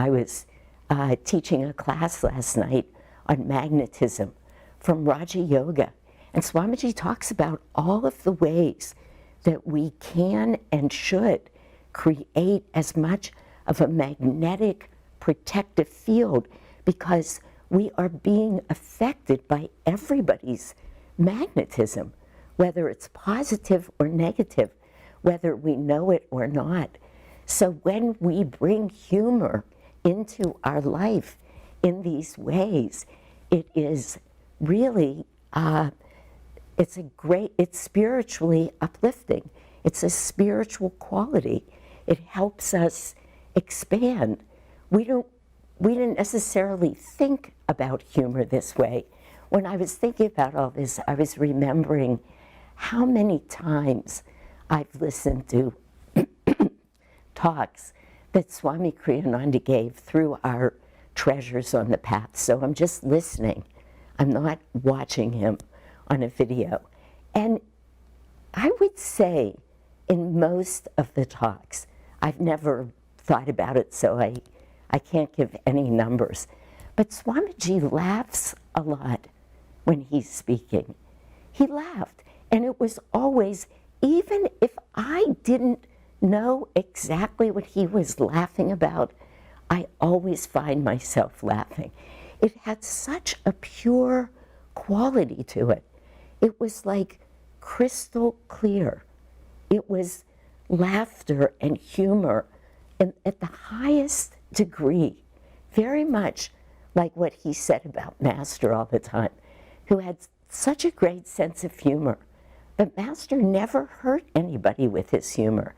I was teaching a class last night on magnetism from Raja Yoga. And Swamiji talks about all of the ways that we can and should create as much of a magnetic protective field, because we are being affected by everybody's magnetism, whether it's positive or negative, whether we know it or not. So when we bring humor into our life in these ways, it is really, it's spiritually uplifting. It's a spiritual quality. It helps us expand. We didn't necessarily think about humor this way. When I was thinking about all this, I was remembering how many times I've listened to talks that Swami Kriyananda gave through our Treasures on the Path. So I'm just listening. I'm not watching him on a video. And I would say in most of the talks, I've never thought about it, so I can't give any numbers. But Swamiji laughs a lot when he's speaking. He laughed, and it was always, even if I didn't know exactly what he was laughing about, I always find myself laughing. It had such a pure quality to it. It was like crystal clear. It was laughter and humor at the highest degree, very much like what he said about Master all the time, who had such a great sense of humor. But Master never hurt anybody with his humor,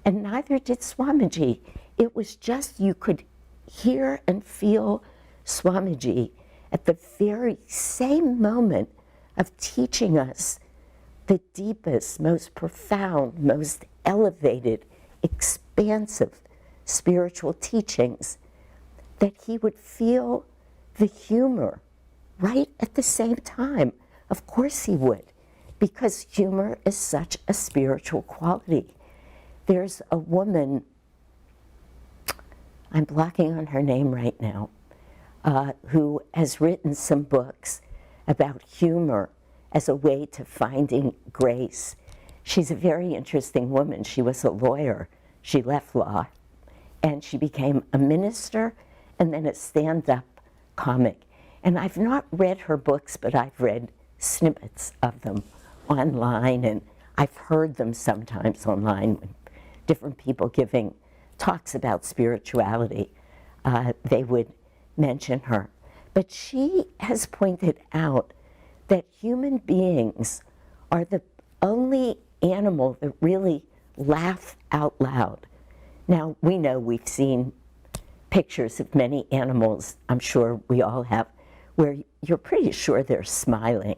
and neither did Swamiji. It was just, you could hear and feel Swamiji at the very same moment of teaching us the deepest, most profound, most elevated, expansive spiritual teachings, that he would feel the humor right at the same time. Of course he would, because humor is such a spiritual quality. There's a woman, I'm blocking on her name right now, who has written some books about humor as a way to finding grace. She's a very interesting woman. She was a lawyer. She left law, and she became a minister and then a stand-up comic. And I've not read her books, but I've read snippets of them online, and I've heard them sometimes online when different people giving talks about spirituality, they would mention her. But she has pointed out that human beings are the only animal that really laugh out loud. Now, we know, we've seen pictures of many animals, I'm sure we all have, where you're pretty sure they're smiling.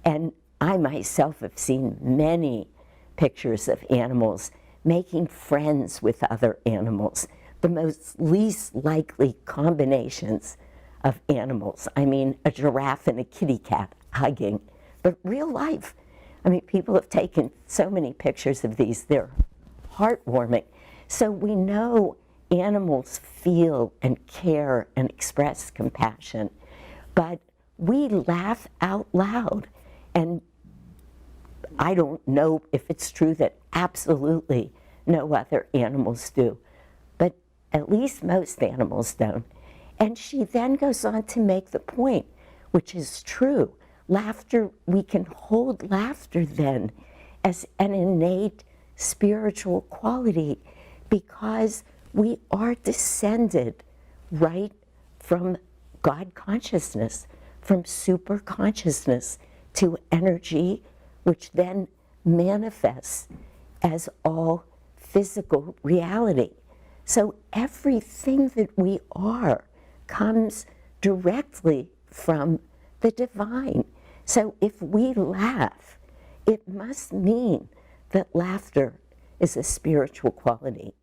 And I myself have seen many pictures of animals making friends with other animals, the most least likely combinations of animals. I mean, a giraffe and a kitty cat hugging, but real life. I mean, people have taken so many pictures of these, they're heartwarming. So we know animals feel and care and express compassion, but we laugh out loud. And I don't know if it's true that absolutely no other animals do, but at least most animals don't. And she then goes on to make the point, which is true. Laughter, we can hold laughter then as an innate spiritual quality, because we are descended right from God consciousness, from super consciousness to energy, which then manifests as all physical reality. So everything that we are comes directly from the divine. So if we laugh, it must mean that laughter is a spiritual quality.